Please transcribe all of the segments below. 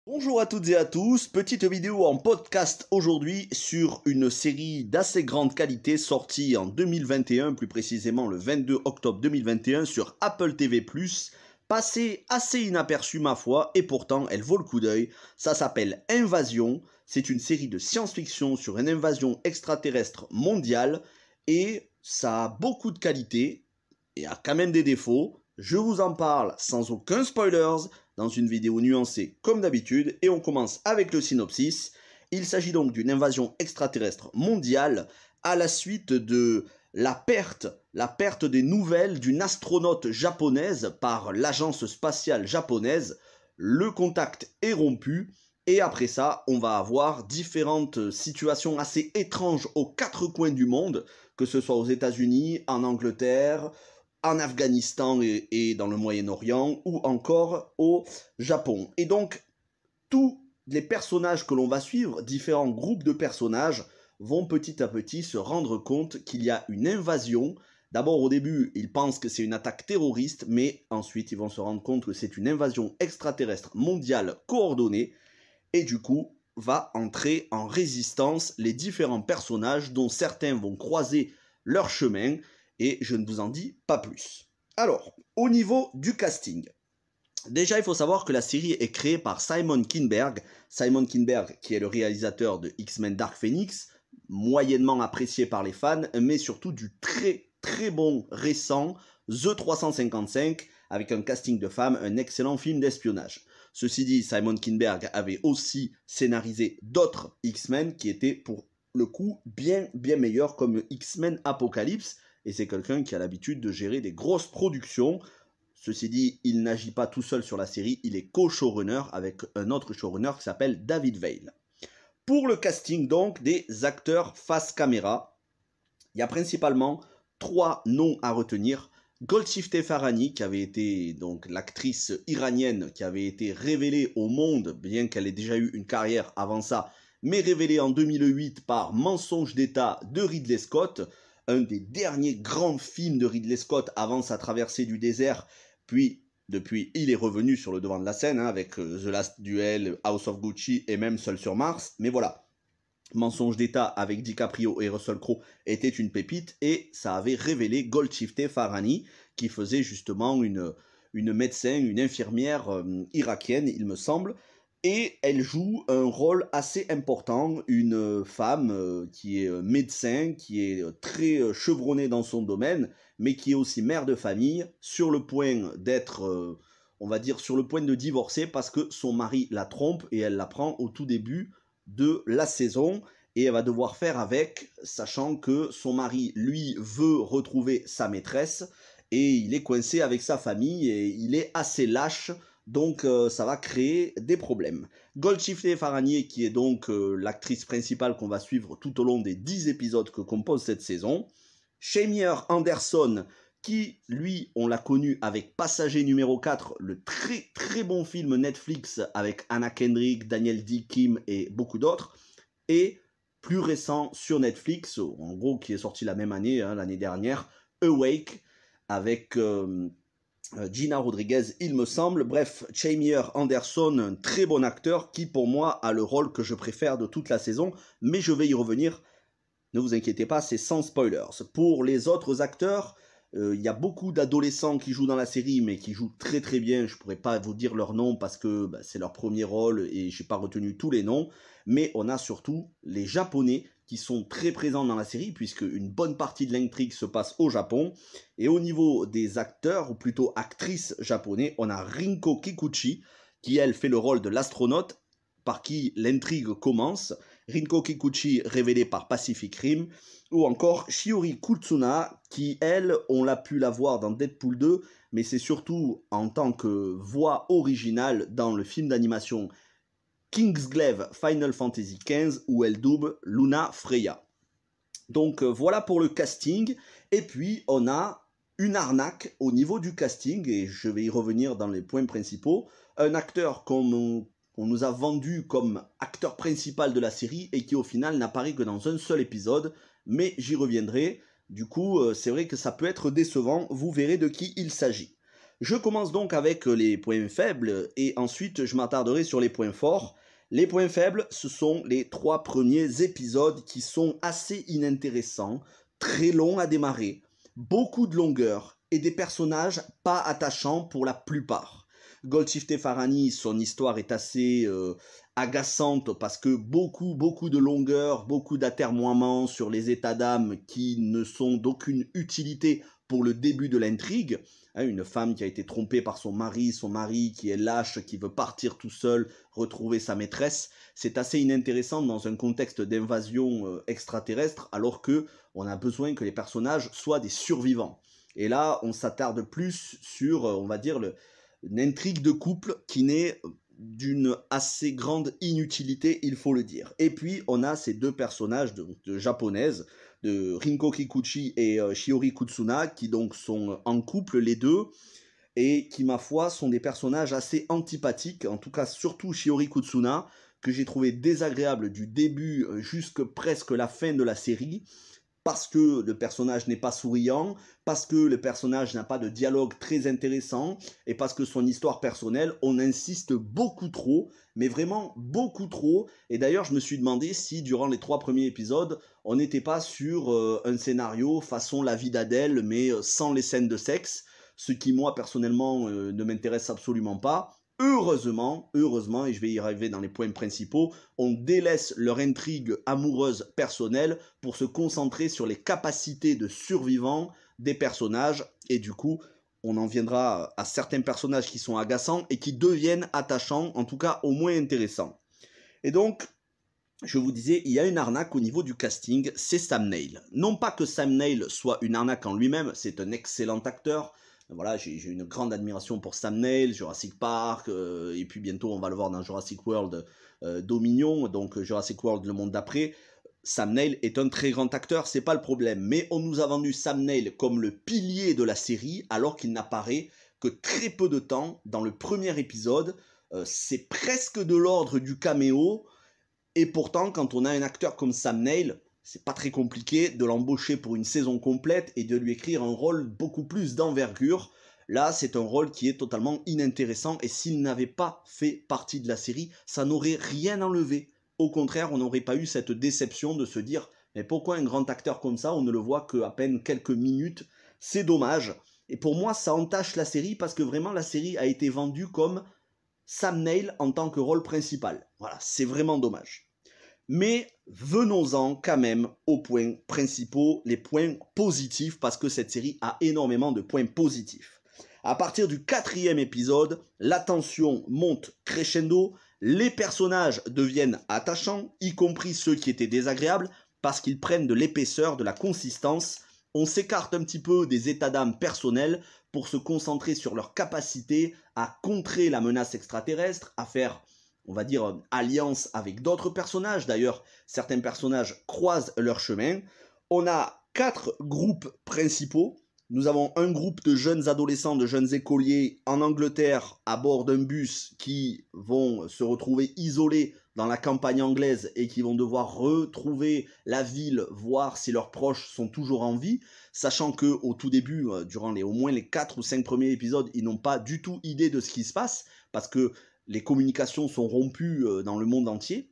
Bonjour à toutes et à tous, petite vidéo en podcast aujourd'hui sur une série d'assez grande qualité sortie en 2021, plus précisément le 22 octobre 2021 sur Apple TV+, passée assez inaperçue ma foi et pourtant elle vaut le coup d'œil. Ça s'appelle Invasion, c'est une série de science-fiction sur une invasion extraterrestre mondiale et ça a beaucoup de qualités et a quand même des défauts. Je vous en parle sans aucun spoilers dans une vidéo nuancée comme d'habitude et on commence avec le synopsis. Il s'agit donc d'une invasion extraterrestre mondiale à la suite de la perte des nouvelles d'une astronaute japonaise par l'agence spatiale japonaise. Le contact est rompu et après ça, on va avoir différentes situations assez étranges aux quatre coins du monde, que ce soit aux États-Unis, en Angleterre, en Afghanistan et dans le Moyen-Orient, ou encore au Japon. Et donc, tous les personnages que l'on va suivre, différents groupes de personnages, vont petit à petit se rendre compte qu'il y a une invasion. D'abord, au début, ils pensent que c'est une attaque terroriste, mais ensuite, ils vont se rendre compte que c'est une invasion extraterrestre mondiale coordonnée, et du coup, va entrer en résistance les différents personnages dont certains vont croiser leur chemin, et je ne vous en dis pas plus. Alors, au niveau du casting, déjà il faut savoir que la série est créée par Simon Kinberg. Simon Kinberg qui est le réalisateur de X-Men Dark Phoenix, moyennement apprécié par les fans, mais surtout du très bon récent The 355, avec un casting de femmes, un excellent film d'espionnage. Ceci dit, Simon Kinberg avait aussi scénarisé d'autres X-Men qui étaient pour le coup bien meilleurs, comme X-Men Apocalypse, et c'est quelqu'un qui a l'habitude de gérer des grosses productions. Ceci dit, il n'agit pas tout seul sur la série, il est co-showrunner avec un autre showrunner qui s'appelle David Veil. Pour le casting donc des acteurs face caméra, il y a principalement 3 noms à retenir. Golshifteh Farahani, qui avait été donc l'actrice iranienne qui avait été révélée au monde, bien qu'elle ait déjà eu une carrière avant ça, mais révélée en 2008 par Mensonge d'État de Ridley Scott, un des derniers grands films de Ridley Scott avant sa traversée du désert, puis depuis il est revenu sur le devant de la scène avec The Last Duel, House of Gucci et même Seul sur Mars, mais voilà. Mensonge d'État avec DiCaprio et Russell Crowe était une pépite et ça avait révélé Golshifteh Farahani qui faisait justement une médecin, une infirmière irakienne il me semble, et elle joue un rôle assez important, une femme qui est médecin, qui est très chevronnée dans son domaine, mais qui est aussi mère de famille, sur le point d'être, on va dire, sur le point de divorcer parce que son mari la trompe et elle l'apprend au tout début de la saison et elle va devoir faire avec, sachant que son mari, lui, veut retrouver sa maîtresse et il est coincé avec sa famille et il est assez lâche, donc ça va créer des problèmes. Golshifteh Farahani, qui est donc l'actrice principale qu'on va suivre tout au long des 10 épisodes que compose cette saison. Shamier Anderson, qui, lui, on l'a connu avec Passager numéro 4, le très bon film Netflix avec Anna Kendrick, Daniel D. Kim et beaucoup d'autres, et plus récent sur Netflix, en gros qui est sorti la même année, l'année dernière, Awake, avec Gina Rodriguez, il me semble. Bref, Shamier Anderson, un très bon acteur qui, pour moi, a le rôle que je préfère de toute la saison, mais je vais y revenir, ne vous inquiétez pas, c'est sans spoilers. Pour les autres acteurs, il y a beaucoup d'adolescents qui jouent dans la série, mais qui jouent très bien. Je ne pourrais pas vous dire leur nom parce que c'est leur premier rôle et je n'ai pas retenu tous les noms. Mais on a surtout les Japonais qui sont très présents dans la série, puisque une bonne partie de l'intrigue se passe au Japon. Et au niveau des acteurs, ou plutôt actrices japonais, on a Rinko Kikuchi, qui elle fait le rôle de l'astronaute, par qui l'intrigue commence. Rinko Kikuchi, révélée par Pacific Rim, ou encore Shiori Kutsuna, qui, elle, on l'a pu la voir dans Deadpool 2, mais c'est surtout en tant que voix originale dans le film d'animation Kingsglaive Final Fantasy XV, où elle double Luna Freya. Donc voilà pour le casting, et puis on a une arnaque au niveau du casting, et je vais y revenir dans les points principaux. Un acteur qu'on nous a vendu comme acteur principal de la série et qui au final n'apparaît que dans un seul épisode, mais j'y reviendrai. Du coup, c'est vrai que ça peut être décevant, vous verrez de qui il s'agit. Je commence donc avec les points faibles et ensuite je m'attarderai sur les points forts. Les points faibles, ce sont les 3 premiers épisodes qui sont assez inintéressants, très longs à démarrer, beaucoup de longueur et des personnages pas attachants pour la plupart. Golshifteh Farahani, son histoire est assez agaçante parce que beaucoup de longueur, beaucoup d'atermoiements sur les états d'âme qui ne sont d'aucune utilité pour le début de l'intrigue. Une femme qui a été trompée par son mari qui est lâche, qui veut partir tout seul, retrouver sa maîtresse. C'est assez inintéressant dans un contexte d'invasion extraterrestre, alors que on a besoin que les personnages soient des survivants. Et là, on s'attarde plus sur, on va dire, une intrigue de couple qui n'est d'une assez grande inutilité, il faut le dire. Et puis, on a ces 2 personnages de japonaises, de Rinko Kikuchi et Shiori Kutsuna, qui donc sont en couple les deux, et qui, ma foi, sont des personnages assez antipathiques, en tout cas surtout Shiori Kutsuna, que j'ai trouvé désagréable du début jusqu'à presque la fin de la série, parce que le personnage n'est pas souriant, parce que le personnage n'a pas de dialogue très intéressant, et parce que son histoire personnelle, on insiste beaucoup trop, mais vraiment beaucoup trop. Et d'ailleurs, je me suis demandé si, durant les 3 premiers épisodes, on n'était pas sur un scénario façon La vie d'Adèle, mais sans les scènes de sexe, ce qui, moi, personnellement, ne m'intéresse absolument pas. Heureusement, et je vais y arriver dans les points principaux, on délaisse leur intrigue amoureuse personnelle pour se concentrer sur les capacités de survivants des personnages, et du coup, on en viendra à certains personnages qui sont agaçants et qui deviennent attachants, en tout cas au moins intéressants. Et donc, je vous disais, il y a une arnaque au niveau du casting, c'est Sam Neill. Non pas que Sam Neill soit une arnaque en lui-même, c'est un excellent acteur. Voilà, j'ai une grande admiration pour Sam Neill, Jurassic Park, et puis bientôt on va le voir dans Jurassic World Dominion, donc Jurassic World le monde d'après. Sam Neill est un très grand acteur, c'est pas le problème, mais on nous a vendu Sam Neill comme le pilier de la série, alors qu'il n'apparaît que très peu de temps dans le premier épisode. C'est presque de l'ordre du caméo, et pourtant quand on a un acteur comme Sam Neill, c'est pas très compliqué de l'embaucher pour une saison complète et de lui écrire un rôle beaucoup plus d'envergure. Là, c'est un rôle qui est totalement inintéressant et s'il n'avait pas fait partie de la série, ça n'aurait rien enlevé. Au contraire, on n'aurait pas eu cette déception de se dire « Mais pourquoi un grand acteur comme ça, on ne le voit qu'à peine quelques minutes ?» C'est dommage. Et pour moi, ça entache la série parce que vraiment, la série a été vendue comme Sam Neill en tant que rôle principal. Voilà, c'est vraiment dommage. Mais venons-en quand même aux points principaux, les points positifs, parce que cette série a énormément de points positifs. À partir du 4e épisode, la tension monte crescendo, les personnages deviennent attachants, y compris ceux qui étaient désagréables, parce qu'ils prennent de l'épaisseur, de la consistance. On s'écarte un petit peu des états d'âme personnels pour se concentrer sur leur capacité à contrer la menace extraterrestre, à faire, on va dire, alliance avec d'autres personnages. D'ailleurs, certains personnages croisent leur chemin. On a 4 groupes principaux. Nous avons un groupe de jeunes adolescents, de jeunes écoliers en Angleterre à bord d'un bus qui vont se retrouver isolés dans la campagne anglaise et qui vont devoir retrouver la ville, voir si leurs proches sont toujours en vie, sachant qu'au tout début, durant au moins les 4 ou 5 premiers épisodes, ils n'ont pas du tout idée de ce qui se passe, parce que les communications sont rompues dans le monde entier.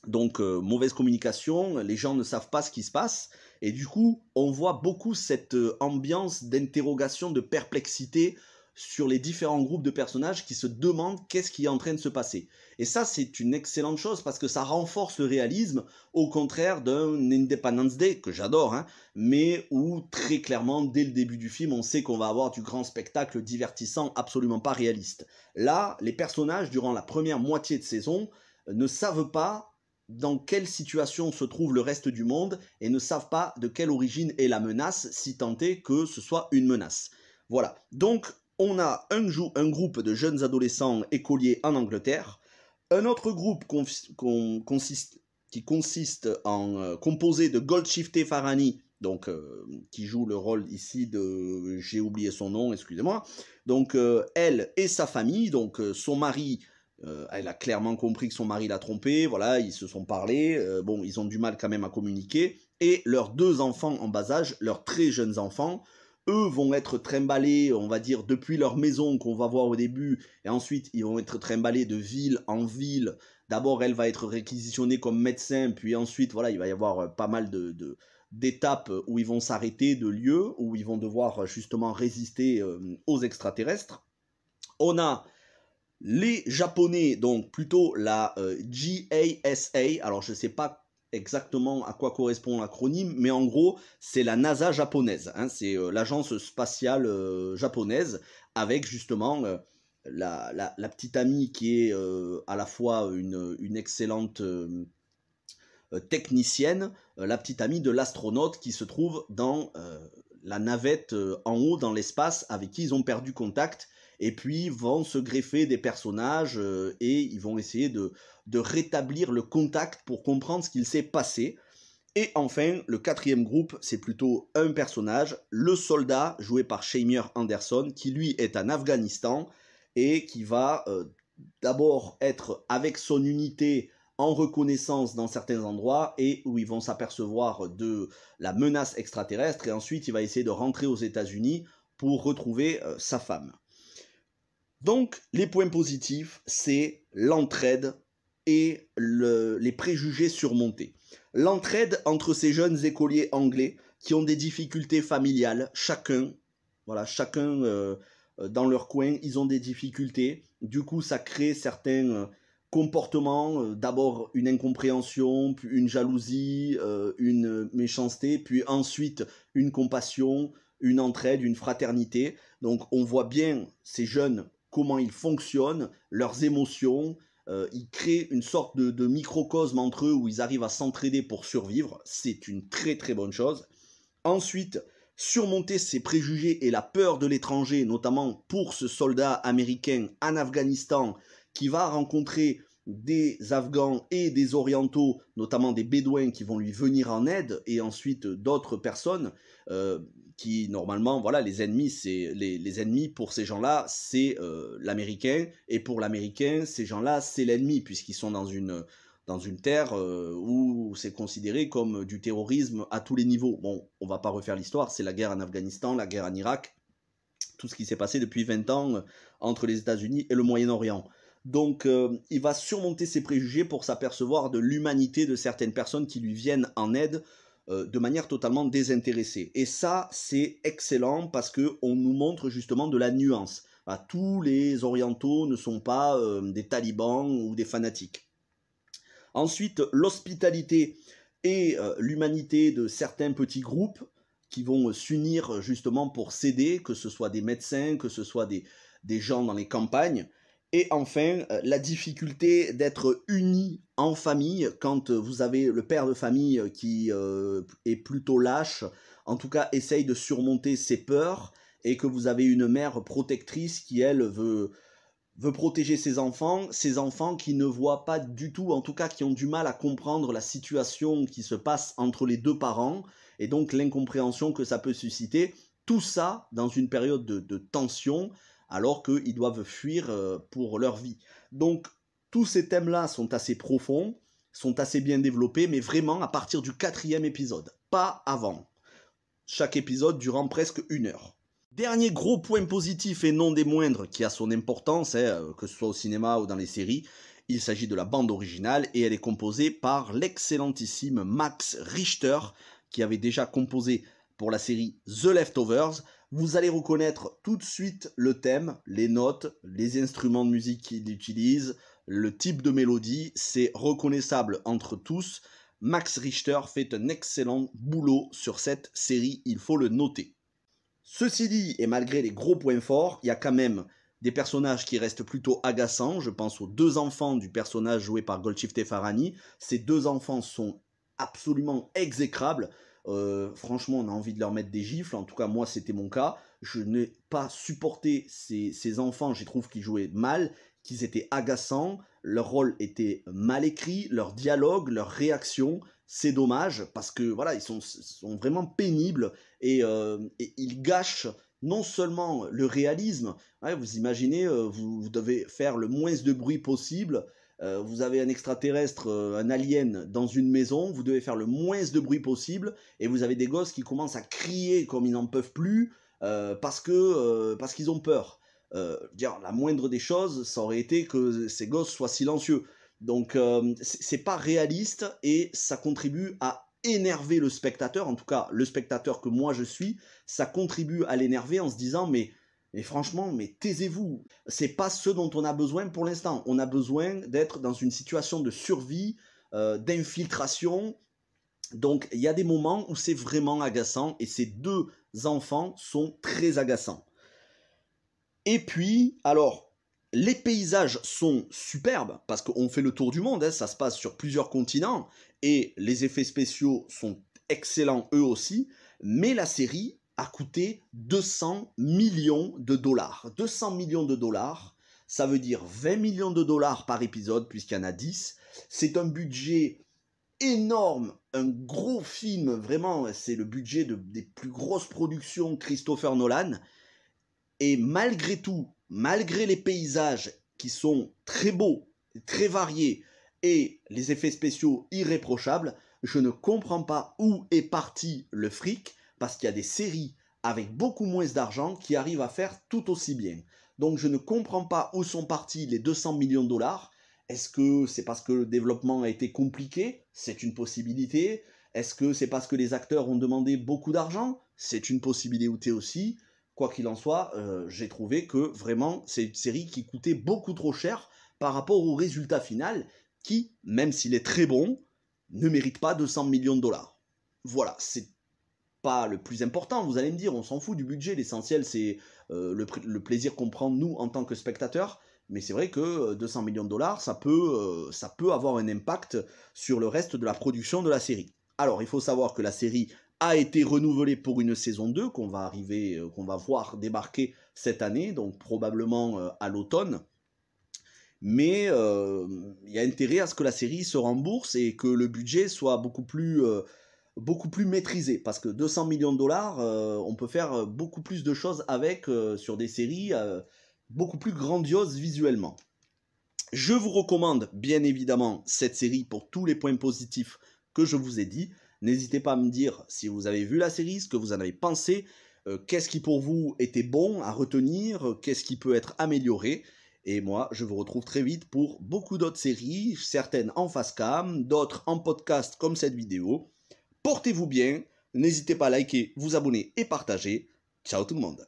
Donc, mauvaise communication, les gens ne savent pas ce qui se passe. Et du coup, on voit beaucoup cette ambiance d'interrogation, de perplexité sur les différents groupes de personnages qui se demandent qu'est-ce qui est en train de se passer. Et ça, c'est une excellente chose parce que ça renforce le réalisme, au contraire d'un Independence Day, que j'adore, hein, mais où très clairement, dès le début du film, on sait qu'on va avoir du grand spectacle divertissant, absolument pas réaliste. Là, les personnages, durant la première moitié de saison, ne savent pas dans quelle situation se trouve le reste du monde et ne savent pas de quelle origine est la menace, si tant est que ce soit une menace. Voilà, donc on a un groupe de jeunes adolescents écoliers en Angleterre, un autre groupe qui consiste en composé de Golshifteh Farahani, donc qui joue le rôle ici de... j'ai oublié son nom, excusez-moi. Donc elle et sa famille, donc son mari... elle a clairement compris que son mari l'a trompée, voilà, ils se sont parlé, bon, ils ont du mal quand même à communiquer, et leurs 2 enfants en bas âge, leurs très jeunes enfants, eux vont être trimballés, on va dire, depuis leur maison qu'on va voir au début, et ensuite ils vont être trimballés de ville en ville. D'abord, elle va être réquisitionnée comme médecin, puis ensuite, voilà, il va y avoir pas mal d'étapes où ils vont s'arrêter, de lieux où ils vont devoir justement résister aux extraterrestres. On a les Japonais, donc plutôt la JASA, alors je ne sais pas exactement à quoi correspond l'acronyme, mais en gros, c'est la NASA japonaise, hein, c'est l'agence spatiale japonaise, avec justement la petite amie qui est à la fois une excellente technicienne, la petite amie de l'astronaute qui se trouve dans la navette en haut dans l'espace, avec qui ils ont perdu contact, et puis vont se greffer des personnages et ils vont essayer de rétablir le contact pour comprendre ce qu'il s'est passé. Et enfin, le quatrième groupe, c'est plutôt un personnage, le soldat, joué par Shamier Anderson, qui lui est en Afghanistan et qui va d'abord être avec son unité en reconnaissance dans certains endroits et où ils vont s'apercevoir de la menace extraterrestre, et ensuite il va essayer de rentrer aux États-Unis pour retrouver sa femme. Donc, les points positifs, c'est l'entraide et les préjugés surmontés. L'entraide entre ces jeunes écoliers anglais qui ont des difficultés familiales, chacun dans leur coin, ils ont des difficultés. Du coup, ça crée certains comportements, d'abord une incompréhension, puis une jalousie, une méchanceté, puis ensuite une compassion, une entraide, une fraternité. Donc, on voit bien ces jeunes comment ils fonctionnent, leurs émotions, ils créent une sorte de microcosme entre eux où ils arrivent à s'entraider pour survivre. C'est une très très bonne chose. Ensuite, surmonter ces préjugés et la peur de l'étranger, notamment pour ce soldat américain en Afghanistan qui va rencontrer des Afghans et des Orientaux, notamment des Bédouins qui vont lui venir en aide, et ensuite d'autres personnes qui, normalement, voilà, les ennemis, les ennemis pour ces gens-là, c'est l'Américain, et pour l'Américain, ces gens-là, c'est l'ennemi, puisqu'ils sont dans une terre où c'est considéré comme du terrorisme à tous les niveaux. Bon, on va pas refaire l'histoire, c'est la guerre en Afghanistan, la guerre en Irak, tout ce qui s'est passé depuis 20 ans entre les États-Unis et le Moyen-Orient. Donc, il va surmonter ses préjugés pour s'apercevoir de l'humanité de certaines personnes qui lui viennent en aide de manière totalement désintéressée. Et ça, c'est excellent parce qu'on nous montre justement de la nuance. Voilà, tous les orientaux ne sont pas des talibans ou des fanatiques. Ensuite, l'hospitalité et l'humanité de certains petits groupes qui vont s'unir justement pour s'aider, que ce soit des médecins, que ce soit des gens dans les campagnes. Et enfin, la difficulté d'être unis en famille quand vous avez le père de famille qui est plutôt lâche, en tout cas essaye de surmonter ses peurs, et que vous avez une mère protectrice qui, elle, veut protéger ses enfants qui ne voient pas du tout, en tout cas qui ont du mal à comprendre la situation qui se passe entre les deux parents, et donc l'incompréhension que ça peut susciter, tout ça dans une période de tension, alors qu'ils doivent fuir pour leur vie. Donc, tous ces thèmes-là sont assez profonds, sont assez bien développés, mais vraiment à partir du 4e épisode, pas avant. Chaque épisode durant presque 1 heure. Dernier gros point positif et non des moindres qui a son importance, que ce soit au cinéma ou dans les séries, il s'agit de la bande originale et elle est composée par l'excellentissime Max Richter qui avait déjà composé pour la série The Leftovers. Vous allez reconnaître tout de suite le thème, les notes, les instruments de musique qu'il utilise, le type de mélodie, c'est reconnaissable entre tous. Max Richter fait un excellent boulot sur cette série, il faut le noter. Ceci dit, et malgré les gros points forts, il y a quand même des personnages qui restent plutôt agaçants. Je pense aux 2 enfants du personnage joué par Golshifteh Farahani. Ces 2 enfants sont absolument exécrables. Franchement, on a envie de leur mettre des gifles. En tout cas, moi, c'était mon cas. Je n'ai pas supporté ces enfants. Je trouve qu'ils jouaient mal, qu'ils étaient agaçants. Leur rôle était mal écrit, leur dialogue, leur réaction. C'est dommage parce que voilà, ils sont vraiment pénibles et ils gâchent non seulement le réalisme. Ouais, vous imaginez, vous devez faire le moins de bruit possible. Vous avez un extraterrestre, un alien dans une maison, vous devez faire le moins de bruit possible, et vous avez des gosses qui commencent à crier comme ils n'en peuvent plus, parce qu'ils ont peur. Dire la moindre des choses, ça aurait été que ces gosses soient silencieux. Donc c'est pas réaliste et ça contribue à énerver le spectateur, en tout cas le spectateur que moi je suis, ça contribue à l'énerver en se disant mais franchement, mais taisez-vous, c'est pas ce dont on a besoin pour l'instant. On a besoin d'être dans une situation de survie, d'infiltration. Donc il y a des moments où c'est vraiment agaçant et ces deux enfants sont très agaçants. Et puis, alors, les paysages sont superbes parce qu'on fait le tour du monde, hein, ça se passe sur plusieurs continents et les effets spéciaux sont excellents eux aussi, mais la série a coûté 200 millions de dollars. 200 millions de dollars, ça veut dire 20 millions de dollars par épisode puisqu'il y en a 10. C'est un budget énorme, un gros film, vraiment, c'est le budget des plus grosses productions Christopher Nolan. Et malgré tout, malgré les paysages qui sont très beaux, très variés, et les effets spéciaux irréprochables, je ne comprends pas où est parti le fric, parce qu'il y a des séries avec beaucoup moins d'argent qui arrivent à faire tout aussi bien. Donc je ne comprends pas où sont partis les 200 millions de dollars. Est-ce que c'est parce que le développement a été compliqué? C'est une possibilité. Est-ce que c'est parce que les acteurs ont demandé beaucoup d'argent? C'est une possibilité aussi. Quoi qu'il en soit, j'ai trouvé que vraiment c'est une série qui coûtait beaucoup trop cher par rapport au résultat final qui, même s'il est très bon, ne mérite pas 200 millions de dollars. Voilà, c'est pas le plus important, vous allez me dire, on s'en fout du budget, l'essentiel c'est le plaisir qu'on prend nous en tant que spectateurs, mais c'est vrai que 200 millions de dollars, ça peut avoir un impact sur le reste de la production de la série. Alors, il faut savoir que la série a été renouvelée pour une saison 2 qu'on va voir débarquer cette année, donc probablement à l'automne. Mais il y a intérêt à ce que la série se rembourse et que le budget soit beaucoup plus maîtrisé. Parce que 200 millions de dollars, on peut faire beaucoup plus de choses avec sur des séries beaucoup plus grandioses visuellement. Je vous recommande bien évidemment cette série pour tous les points positifs que je vous ai dit. N'hésitez pas à me dire si vous avez vu la série, ce que vous en avez pensé, qu'est-ce qui pour vous était bon à retenir, qu'est-ce qui peut être amélioré. Et moi, je vous retrouve très vite pour beaucoup d'autres séries, certaines en face cam, d'autres en podcast comme cette vidéo. Portez-vous bien, n'hésitez pas à liker, vous abonner et partager. Ciao tout le monde.